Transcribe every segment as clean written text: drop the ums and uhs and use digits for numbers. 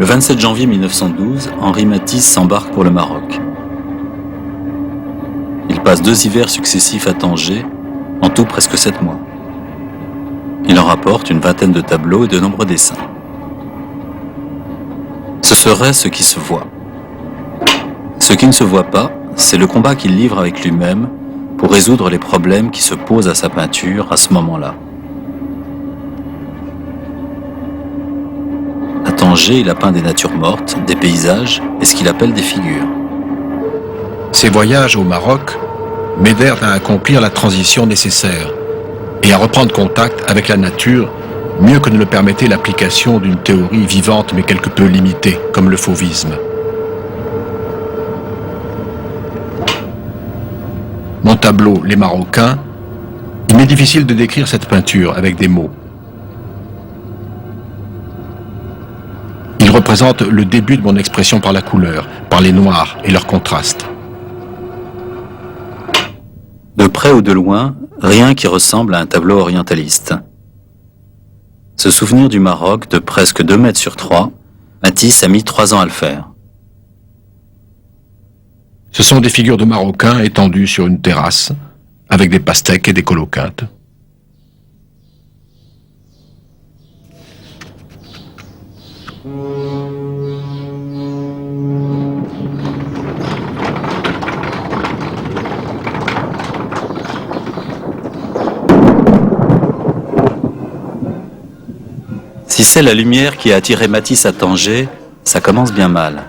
27 janvier 1912, Henri Matisse s'embarque pour le Maroc. Il passe 2 hivers successifs à Tanger, en tout presque 7 mois. Il en rapporte une vingtaine de tableaux et de nombreux dessins. Ce serait ce qui se voit. Ce qui ne se voit pas, c'est le combat qu'il livre avec lui-même pour résoudre les problèmes qui se posent à sa peinture à ce moment-là. À Tanger, il a peint des natures mortes, des paysages et ce qu'il appelle des figures. Ces voyages au Maroc m'aidèrent à accomplir la transition nécessaire et à reprendre contact avec la nature mieux que ne le permettait l'application d'une théorie vivante mais quelque peu limitée, comme le fauvisme. Mon tableau « Les Marocains », il m'est difficile de décrire cette peinture avec des mots. Il représente le début de mon expression par la couleur, par les noirs et leurs contrastes. De près ou de loin, rien qui ressemble à un tableau orientaliste. Ce souvenir du Maroc de presque 2 mètres sur 3, Matisse a mis 3 ans à le faire. Ce sont des figures de Marocains étendues sur une terrasse, avec des pastèques et des coloquintes. Si c'est la lumière qui a attiré Matisse à Tanger, ça commence bien mal.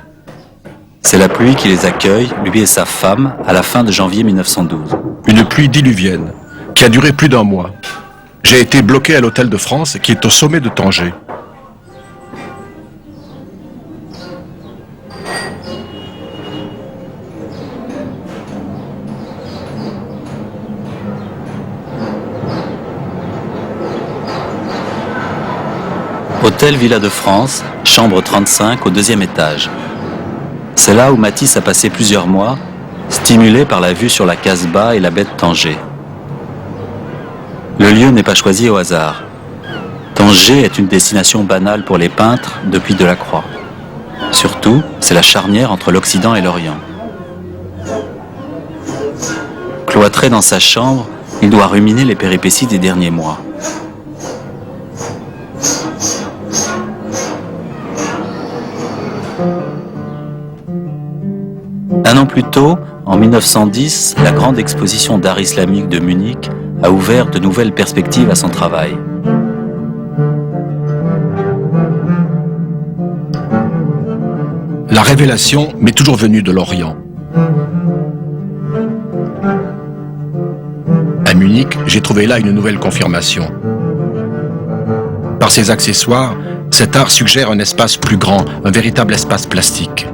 C'est la pluie qui les accueille, lui et sa femme, à la fin de janvier 1912. Une pluie diluvienne, qui a duré plus d'1 mois. J'ai été bloqué à l'hôtel de France, qui est au sommet de Tanger. Hôtel Villa de France, chambre 35 au 2e étage. C'est là où Matisse a passé plusieurs mois, stimulé par la vue sur la Casbah et la baie de Tanger. Le lieu n'est pas choisi au hasard. Tanger est une destination banale pour les peintres depuis Delacroix. Surtout, c'est la charnière entre l'Occident et l'Orient. Cloîtré dans sa chambre, il doit ruminer les péripéties des derniers mois. Un an plus tôt, en 1910, la grande exposition d'art islamique de Munich a ouvert de nouvelles perspectives à son travail. La révélation m'est toujours venue de l'Orient. À Munich, j'ai trouvé là une nouvelle confirmation. Par ses accessoires, cet art suggère un espace plus grand, un véritable espace plastique.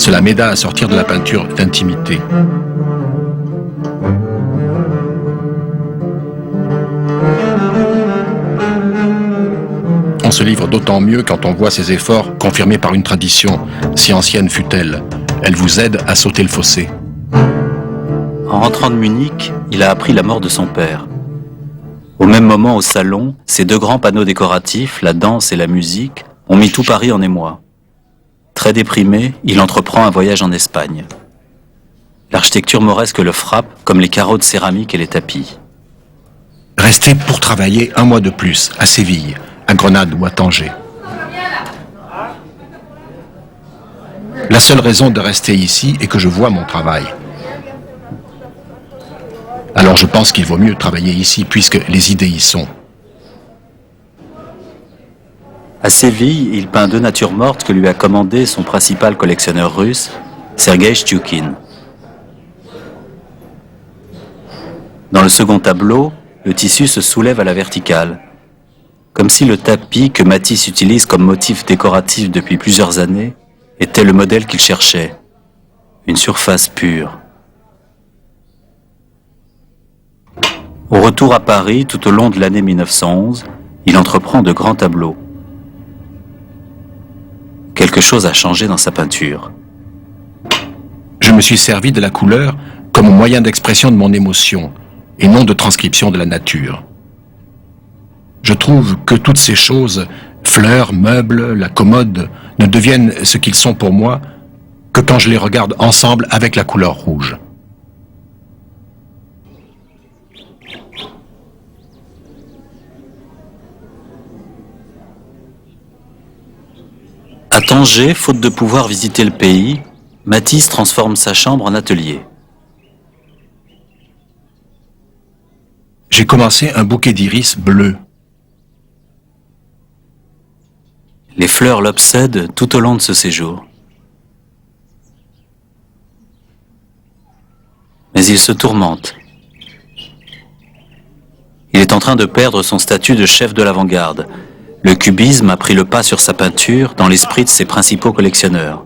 Cela m'aida à sortir de la peinture d'intimité. On se livre d'autant mieux quand on voit ses efforts confirmés par une tradition, si ancienne fût-elle. Elle vous aide à sauter le fossé. En rentrant de Munich, il a appris la mort de son père. Au même moment, au salon, ces 2 grands panneaux décoratifs, la danse et la musique, ont mis tout Paris en émoi. Très déprimé, il entreprend un voyage en Espagne. L'architecture mauresque le frappe, comme les carreaux de céramique et les tapis. Rester pour travailler 1 mois de plus, à Séville, à Grenade ou à Tanger. La seule raison de rester ici est que je vois mon travail. Alors je pense qu'il vaut mieux travailler ici, puisque les idées y sont. À Séville, il peint 2 natures mortes que lui a commandées son principal collectionneur russe, Sergei Shtioukin. Dans le second tableau, le tissu se soulève à la verticale, comme si le tapis que Matisse utilise comme motif décoratif depuis plusieurs années était le modèle qu'il cherchait, une surface pure. Au retour à Paris, tout au long de l'année 1911, il entreprend de grands tableaux. Quelque chose a changé dans sa peinture. Je me suis servi de la couleur comme moyen d'expression de mon émotion et non de transcription de la nature. Je trouve que toutes ces choses fleurs, meubles, la commode, ne deviennent ce qu'ils sont pour moi que quand je les regarde ensemble avec la couleur rouge. À Tanger, faute de pouvoir visiter le pays, Matisse transforme sa chambre en atelier. J'ai commencé un bouquet d'iris bleu. Les fleurs l'obsèdent tout au long de ce séjour. Mais il se tourmente. Il est en train de perdre son statut de chef de l'avant-garde. Le cubisme a pris le pas sur sa peinture dans l'esprit de ses principaux collectionneurs.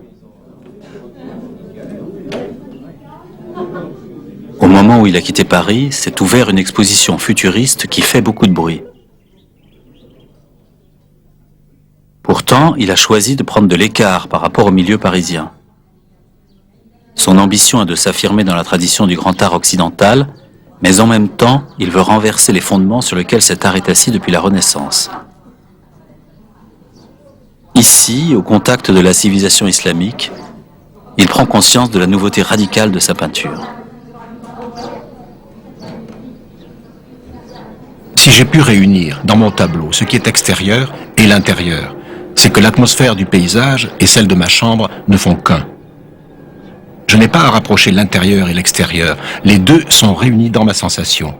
Au moment où il a quitté Paris, s'est ouverte une exposition futuriste qui fait beaucoup de bruit. Pourtant, il a choisi de prendre de l'écart par rapport au milieu parisien. Son ambition est de s'affirmer dans la tradition du grand art occidental, mais en même temps, il veut renverser les fondements sur lesquels cet art est assis depuis la Renaissance. Ici, au contact de la civilisation islamique, il prend conscience de la nouveauté radicale de sa peinture. Si j'ai pu réunir dans mon tableau ce qui est extérieur et l'intérieur, c'est que l'atmosphère du paysage et celle de ma chambre ne font qu'un. Je n'ai pas à rapprocher l'intérieur et l'extérieur, les deux sont réunis dans ma sensation.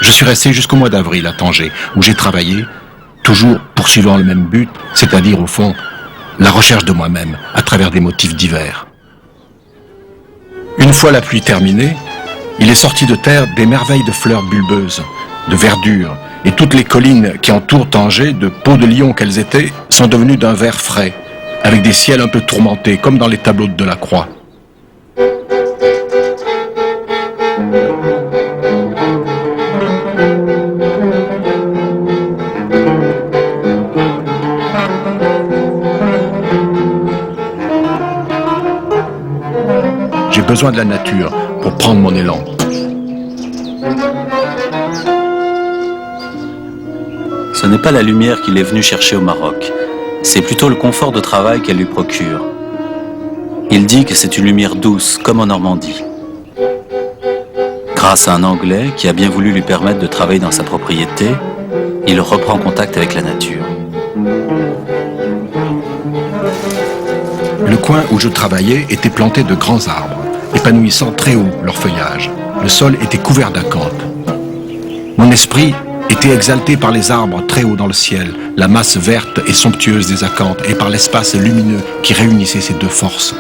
Je suis resté jusqu'au mois d'avril à Tanger, où j'ai travaillé, toujours poursuivant le même but, c'est-à-dire au fond, la recherche de moi-même à travers des motifs divers. Une fois la pluie terminée, il est sorti de terre des merveilles de fleurs bulbeuses, de verdure, et toutes les collines qui entourent Tanger, de peaux de lion qu'elles étaient, sont devenues d'un vert frais, avec des ciels un peu tourmentés, comme dans les tableaux de Delacroix. J'ai besoin de la nature pour prendre mon élan. Ce n'est pas la lumière qu'il est venu chercher au Maroc, c'est plutôt le confort de travail qu'elle lui procure. Il dit que c'est une lumière douce, comme en Normandie. Grâce à un Anglais qui a bien voulu lui permettre de travailler dans sa propriété, il reprend contact avec la nature. Le coin où je travaillais était planté de grands arbres, épanouissant très haut leur feuillage. Le sol était couvert d'acanthes. Mon esprit était exalté par les arbres très haut dans le ciel, la masse verte et somptueuse des acanthes et par l'espace lumineux qui réunissait ces deux forces.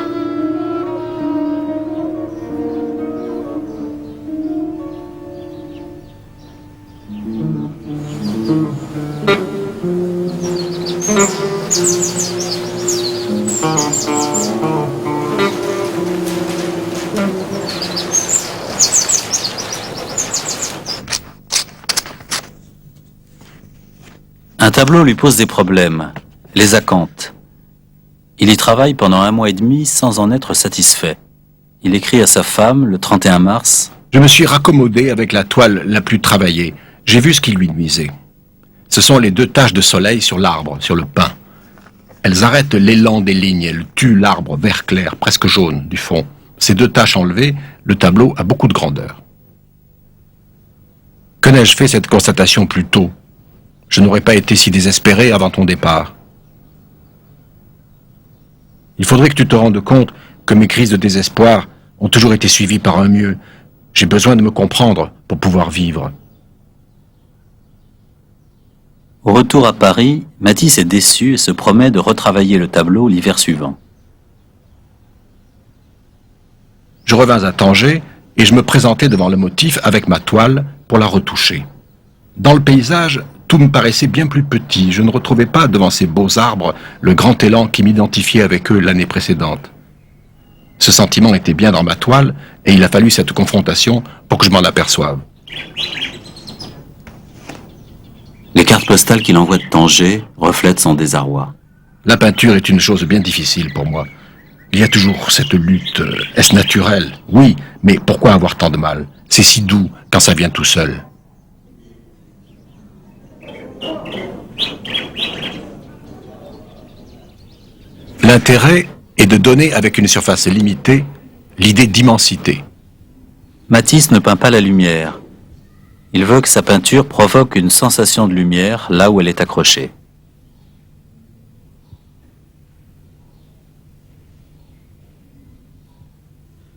Un tableau lui pose des problèmes, les acanthes. Il y travaille pendant 1 mois et demi sans en être satisfait. Il écrit à sa femme le 31 mars. Je me suis raccommodé avec la toile la plus travaillée. J'ai vu ce qui lui nuisait. Ce sont les 2 taches de soleil sur l'arbre, sur le pin. Elles arrêtent l'élan des lignes, elles tuent l'arbre vert clair, presque jaune, du fond. Ces 2 taches enlevées, le tableau a beaucoup de grandeur. Que n'ai-je fait cette constatation plus tôt ? Je n'aurais pas été si désespéré avant ton départ. Il faudrait que tu te rendes compte que mes crises de désespoir ont toujours été suivies par un mieux. J'ai besoin de me comprendre pour pouvoir vivre. Au retour à Paris, Matisse est déçu et se promet de retravailler le tableau l'hiver suivant. Je revins à Tanger et je me présentai devant le motif avec ma toile pour la retoucher. Dans le paysage, tout me paraissait bien plus petit. Je ne retrouvais pas devant ces beaux arbres le grand élan qui m'identifiait avec eux l'année précédente. Ce sentiment était bien dans ma toile et il a fallu cette confrontation pour que je m'en aperçoive. Les cartes postales qu'il envoie de Tanger reflètent son désarroi. La peinture est une chose bien difficile pour moi. Il y a toujours cette lutte. Est-ce naturel? Oui, mais pourquoi avoir tant de mal? C'est si doux quand ça vient tout seul. L'intérêt est de donner avec une surface limitée l'idée d'immensité. Matisse ne peint pas la lumière. Il veut que sa peinture provoque une sensation de lumière là où elle est accrochée.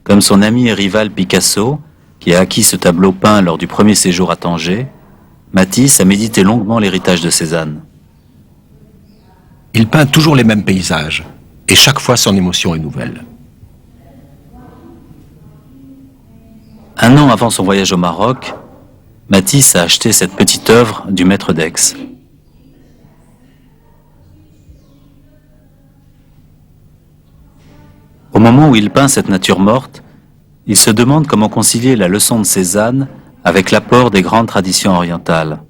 Comme son ami et rival Picasso, qui a acquis ce tableau peint lors du premier séjour à Tanger, Matisse a médité longuement l'héritage de Cézanne. Il peint toujours les mêmes paysages, et chaque fois son émotion est nouvelle. Un an avant son voyage au Maroc, Matisse a acheté cette petite œuvre du maître d'Aix. Au moment où il peint cette nature morte, il se demande comment concilier la leçon de Cézanne avec l'apport des grandes traditions orientales.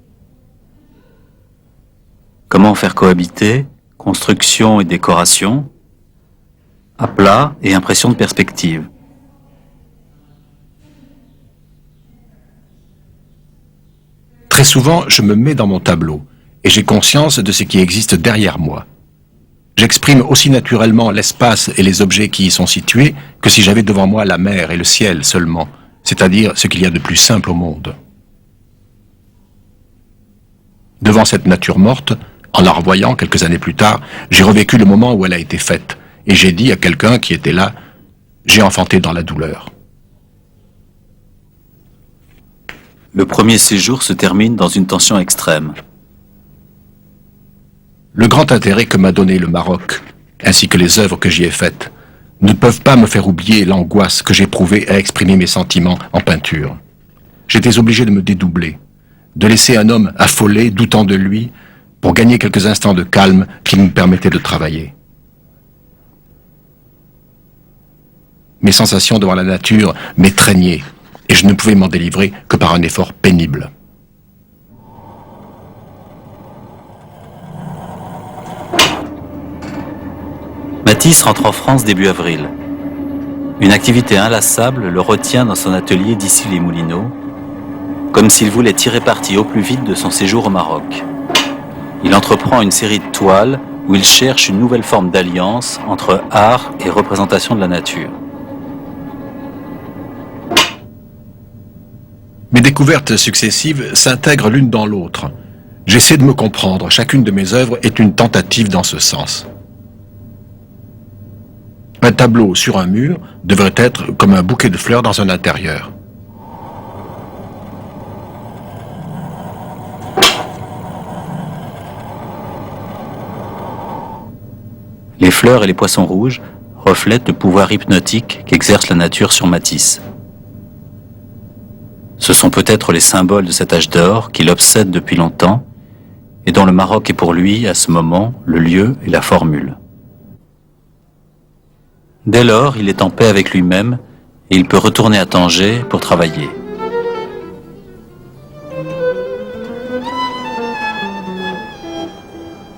Comment faire cohabiter construction et décoration, aplat et impression de perspective. Très souvent, je me mets dans mon tableau et j'ai conscience de ce qui existe derrière moi. J'exprime aussi naturellement l'espace et les objets qui y sont situés que si j'avais devant moi la mer et le ciel seulement, c'est-à-dire ce qu'il y a de plus simple au monde. Devant cette nature morte, en la revoyant quelques années plus tard, j'ai revécu le moment où elle a été faite et j'ai dit à quelqu'un qui était là, j'ai enfanté dans la douleur. Le premier séjour se termine dans une tension extrême. Le grand intérêt que m'a donné le Maroc, ainsi que les œuvres que j'y ai faites, ne peuvent pas me faire oublier l'angoisse que j'éprouvais à exprimer mes sentiments en peinture. J'étais obligé de me dédoubler, de laisser un homme affolé, doutant de lui, pour gagner quelques instants de calme qui me permettaient de travailler. Mes sensations devant la nature m'étreignaient, et je ne pouvais m'en délivrer que par un effort pénible. Matisse rentre en France début avril. Une activité inlassable le retient dans son atelier d'Issy-les-Moulineaux, comme s'il voulait tirer parti au plus vite de son séjour au Maroc. Il entreprend une série de toiles où il cherche une nouvelle forme d'alliance entre art et représentation de la nature. Mes découvertes successives s'intègrent l'une dans l'autre. J'essaie de me comprendre. Chacune de mes œuvres est une tentative dans ce sens. Un tableau sur un mur devrait être comme un bouquet de fleurs dans un intérieur. Les fleurs et les poissons rouges reflètent le pouvoir hypnotique qu'exerce la nature sur Matisse. Ce sont peut-être les symboles de cet âge d'or qui l'obsède depuis longtemps et dont le Maroc est pour lui, à ce moment, le lieu et la formule. Dès lors, il est en paix avec lui-même et il peut retourner à Tanger pour travailler.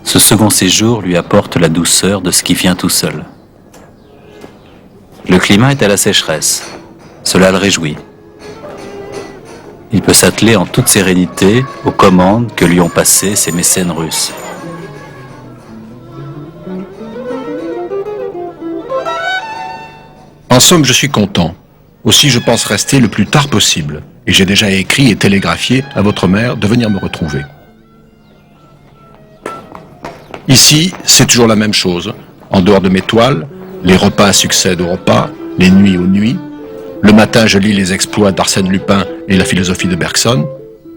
Ce second séjour lui apporte la douceur de ce qui vient tout seul. Le climat est à la sécheresse. Cela le réjouit. Il peut s'atteler en toute sérénité aux commandes que lui ont passées ses mécènes russes. En somme, je suis content. Aussi, je pense rester le plus tard possible. Et j'ai déjà écrit et télégraphié à votre mère de venir me retrouver. Ici, c'est toujours la même chose. En dehors de mes toiles, les repas succèdent aux repas, les nuits aux nuits. Le matin, je lis les exploits d'Arsène Lupin et la philosophie de Bergson.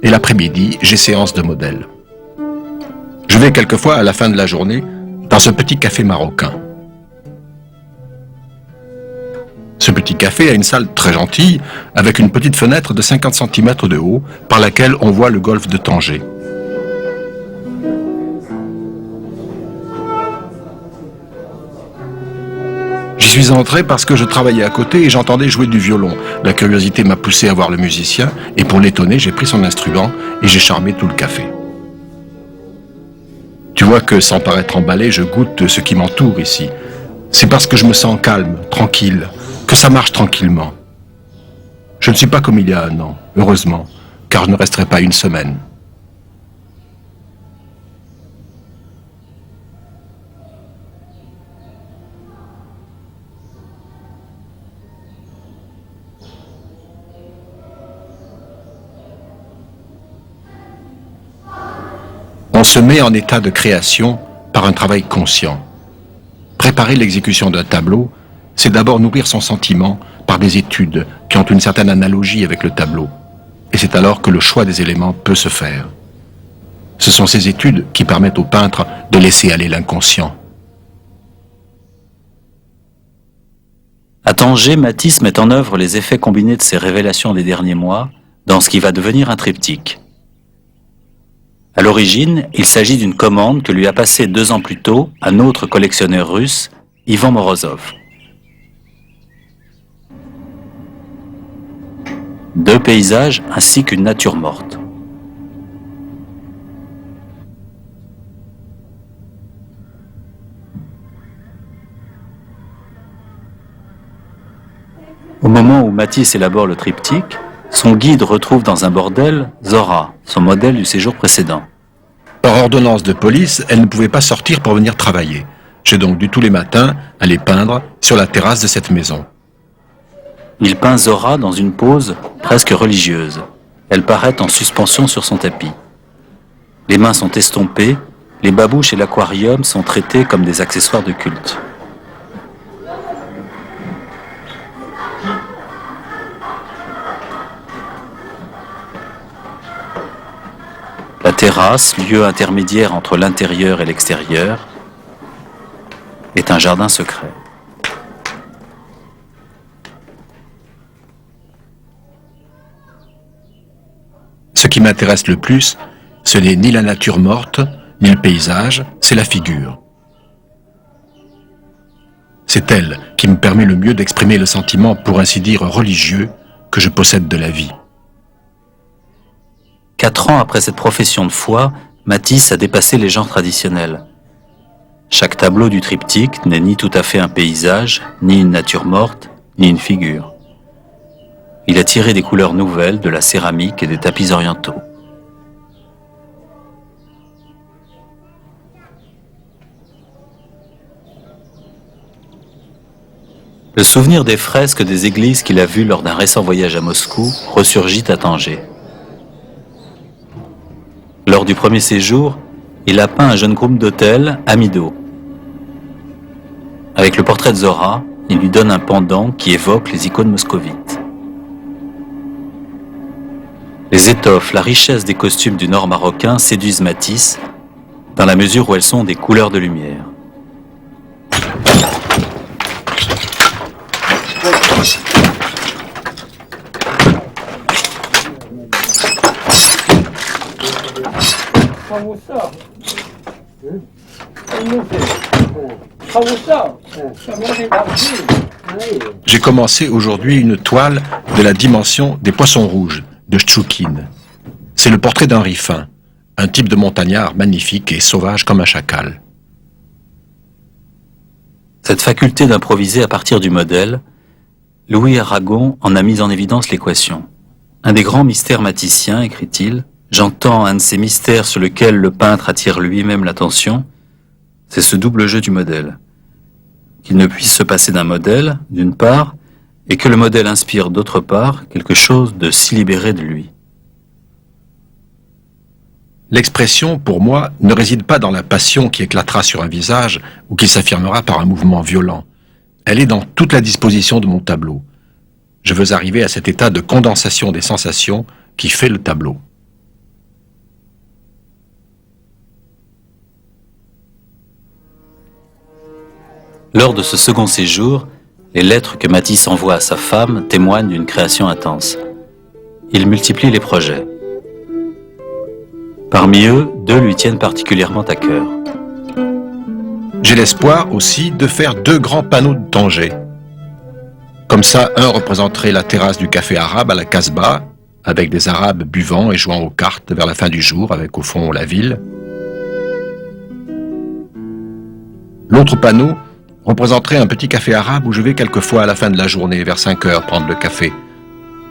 Et l'après-midi, j'ai séance de modèles. Je vais quelquefois, à la fin de la journée, dans ce petit café marocain. Ce petit café a une salle très gentille, avec une petite fenêtre de 50 cm de haut, par laquelle on voit le golfe de Tanger. J'y suis entré parce que je travaillais à côté et j'entendais jouer du violon. La curiosité m'a poussé à voir le musicien, et pour l'étonner, j'ai pris son instrument et j'ai charmé tout le café. Tu vois que, sans paraître emballé, je goûte ce qui m'entoure ici. C'est parce que je me sens calme, tranquille, que ça marche tranquillement. Je ne suis pas comme il y a un an, heureusement, car je ne resterai pas une semaine. On se met en état de création par un travail conscient. Préparer l'exécution d'un tableau, c'est d'abord nourrir son sentiment par des études qui ont une certaine analogie avec le tableau. Et c'est alors que le choix des éléments peut se faire. Ce sont ces études qui permettent au peintre de laisser aller l'inconscient. À Tanger, Matisse met en œuvre les effets combinés de ses révélations des derniers mois dans ce qui va devenir un triptyque. À l'origine, il s'agit d'une commande que lui a passée 2 ans plus tôt un autre collectionneur russe, Ivan Morozov. 2 paysages ainsi qu'une nature morte. Au moment où Matisse élabore le triptyque, son guide retrouve dans un bordel Zora, son modèle du séjour précédent. Par ordonnance de police, elle ne pouvait pas sortir pour venir travailler. J'ai donc dû tous les matins aller peindre sur la terrasse de cette maison. Il peint Zora dans une pose presque religieuse. Elle paraît en suspension sur son tapis. Les mains sont estompées, les babouches et l'aquarium sont traités comme des accessoires de culte. La terrasse, lieu intermédiaire entre l'intérieur et l'extérieur, est un jardin secret. Ce qui m'intéresse le plus, ce n'est ni la nature morte, ni le paysage, c'est la figure. C'est elle qui me permet le mieux d'exprimer le sentiment, pour ainsi dire religieux, que je possède de la vie. 4 ans après cette profession de foi, Matisse a dépassé les genres traditionnels. Chaque tableau du triptyque n'est ni tout à fait un paysage, ni une nature morte, ni une figure. Il a tiré des couleurs nouvelles de la céramique et des tapis orientaux. Le souvenir des fresques des églises qu'il a vues lors d'un récent voyage à Moscou ressurgit à Tanger. Lors du premier séjour, il a peint un jeune groupe d'hôtels, Amido. Avec le portrait de Zora, il lui donne un pendant qui évoque les icônes moscovites. Les étoffes, la richesse des costumes du Nord marocain séduisent Matisse, dans la mesure où elles sont des couleurs de lumière. J'ai commencé aujourd'hui une toile de la dimension des poissons rouges de Chtchoukine. C'est le portrait d'un Riffin, un type de montagnard magnifique et sauvage comme un chacal. Cette faculté d'improviser à partir du modèle, Louis Aragon en a mis en évidence l'équation. Un des grands mystères maticiens, écrit-il, j'entends un de ces mystères sur lequel le peintre attire lui-même l'attention, c'est ce double jeu du modèle. Qu'il ne puisse se passer d'un modèle, d'une part, et que le modèle inspire d'autre part quelque chose de si libéré de lui. L'expression, pour moi, ne réside pas dans la passion qui éclatera sur un visage ou qui s'affirmera par un mouvement violent. Elle est dans toute la disposition de mon tableau. Je veux arriver à cet état de condensation des sensations qui fait le tableau. Lors de ce second séjour, les lettres que Matisse envoie à sa femme témoignent d'une création intense. Il multiplie les projets. Parmi eux, 2 lui tiennent particulièrement à cœur. J'ai l'espoir aussi de faire 2 grands panneaux de Tanger. Comme ça, un représenterait la terrasse du café arabe à la Casbah, avec des Arabes buvant et jouant aux cartes vers la fin du jour, avec au fond la ville. L'autre panneau représenterait un petit café arabe où je vais quelquefois à la fin de la journée, vers 5 heures, prendre le café.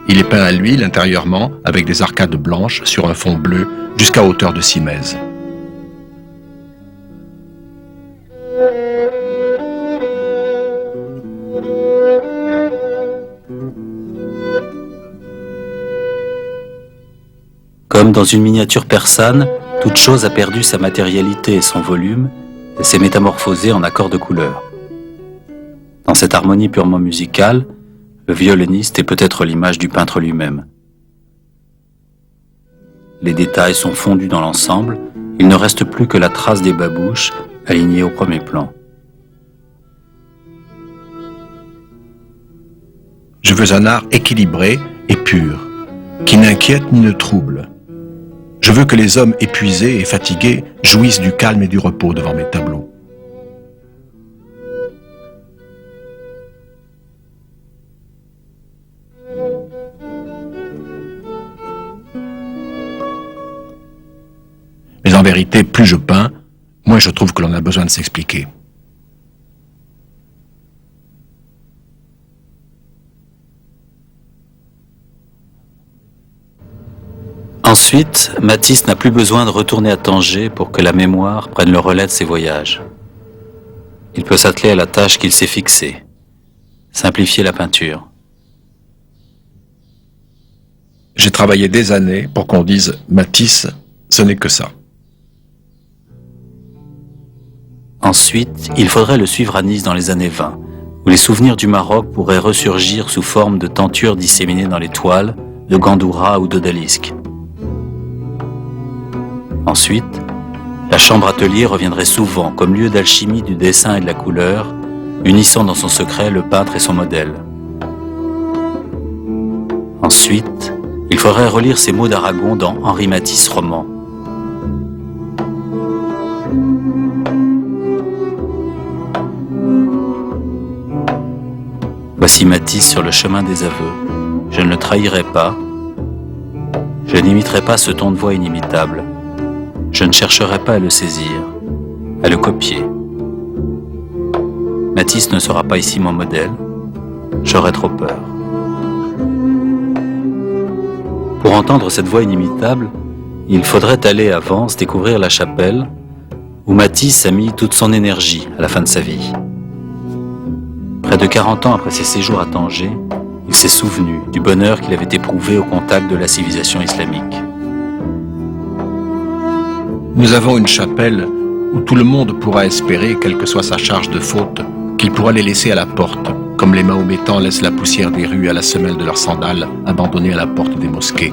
Il est peint à l'huile intérieurement, avec des arcades blanches sur un fond bleu, jusqu'à hauteur de 6 mètres. Comme dans une miniature persane, toute chose a perdu sa matérialité et son volume, et s'est métamorphosée en accords de couleurs. Dans cette harmonie purement musicale, le violoniste est peut-être l'image du peintre lui-même. Les détails sont fondus dans l'ensemble, il ne reste plus que la trace des babouches alignées au premier plan. Je veux un art équilibré et pur, qui n'inquiète ni ne trouble. Je veux que les hommes épuisés et fatigués jouissent du calme et du repos devant mes tableaux. Mais en vérité, plus je peins, moins je trouve que l'on a besoin de s'expliquer. Ensuite, Matisse n'a plus besoin de retourner à Tanger pour que la mémoire prenne le relais de ses voyages. Il peut s'atteler à la tâche qu'il s'est fixée, simplifier la peinture. J'ai travaillé des années pour qu'on dise « Matisse, ce n'est que ça ». Ensuite, il faudrait le suivre à Nice dans les années 20, où les souvenirs du Maroc pourraient ressurgir sous forme de tentures disséminées dans les toiles, de gandoura ou d'odalisques. Ensuite, la chambre-atelier reviendrait souvent comme lieu d'alchimie du dessin et de la couleur, unissant dans son secret le peintre et son modèle. Ensuite, il faudrait relire ces mots d'Aragon dans Henri Matisse roman. Voici Matisse sur le chemin des aveux. Je ne le trahirai pas. Je n'imiterai pas ce ton de voix inimitable. Je ne chercherai pas à le saisir, à le copier. Matisse ne sera pas ici mon modèle. J'aurais trop peur. Pour entendre cette voix inimitable, il faudrait aller à Vence découvrir la chapelle où Matisse a mis toute son énergie à la fin de sa vie. Près de 40 ans après ses séjours à Tanger, il s'est souvenu du bonheur qu'il avait éprouvé au contact de la civilisation islamique. Nous avons une chapelle où tout le monde pourra espérer, quelle que soit sa charge de faute, qu'il pourra les laisser à la porte, comme les mahométans laissent la poussière des rues à la semelle de leurs sandales, abandonnées à la porte des mosquées.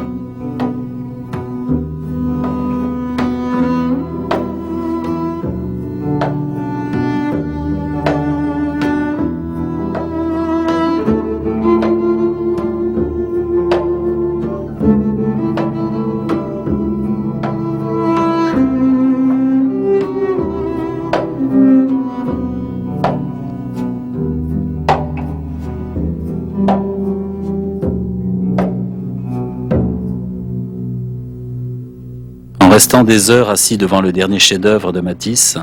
En restant des heures assis devant le dernier chef-d'œuvre de Matisse,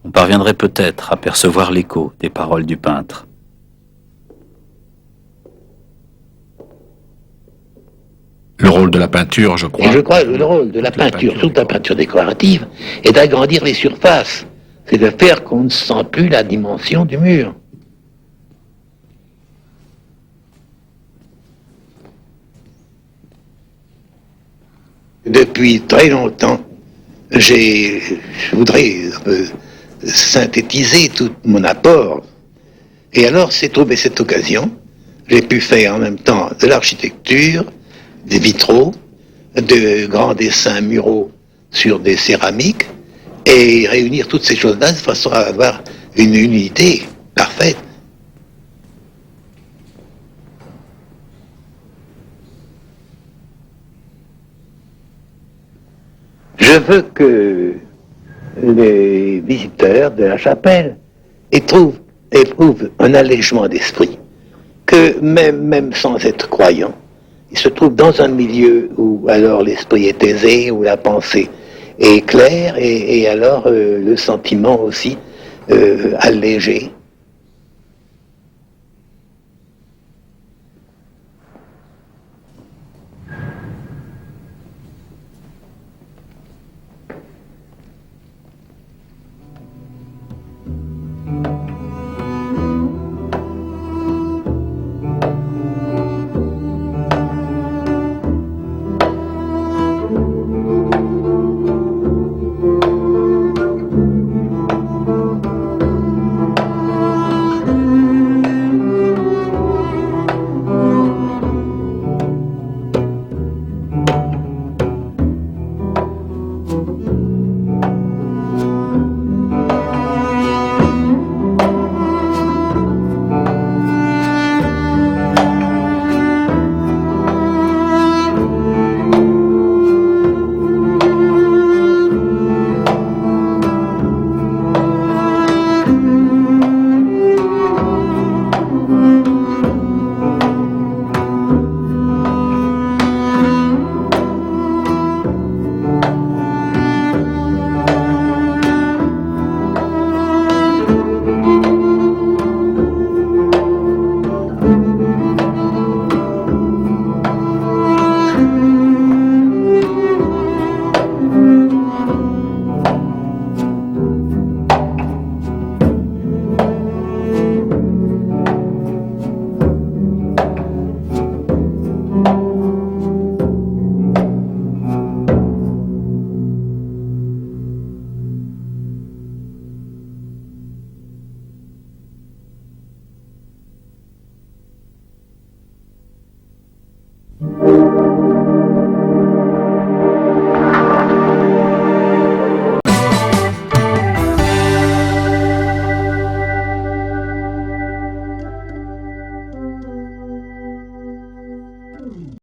on parviendrait peut-être à percevoir l'écho des paroles du peintre. Le rôle de la peinture, je crois. Et je crois que le rôle de la peinture, surtout la peinture décorative, est d'agrandir les surfaces. C'est de faire qu'on ne sent plus la dimension du mur. Depuis très longtemps, je voudrais synthétiser tout mon apport. Et alors, c'est trouvé cette occasion. J'ai pu faire en même temps de l'architecture, des vitraux, de grands dessins muraux sur des céramiques, et réunir toutes ces choses-là de façon à avoir une unité parfaite. Je veux que les visiteurs de la chapelle éprouvent un allègement d'esprit, que même sans être croyants, ils se trouvent dans un milieu où alors l'esprit est aisé, où la pensée est claire, et alors le sentiment aussi allégé.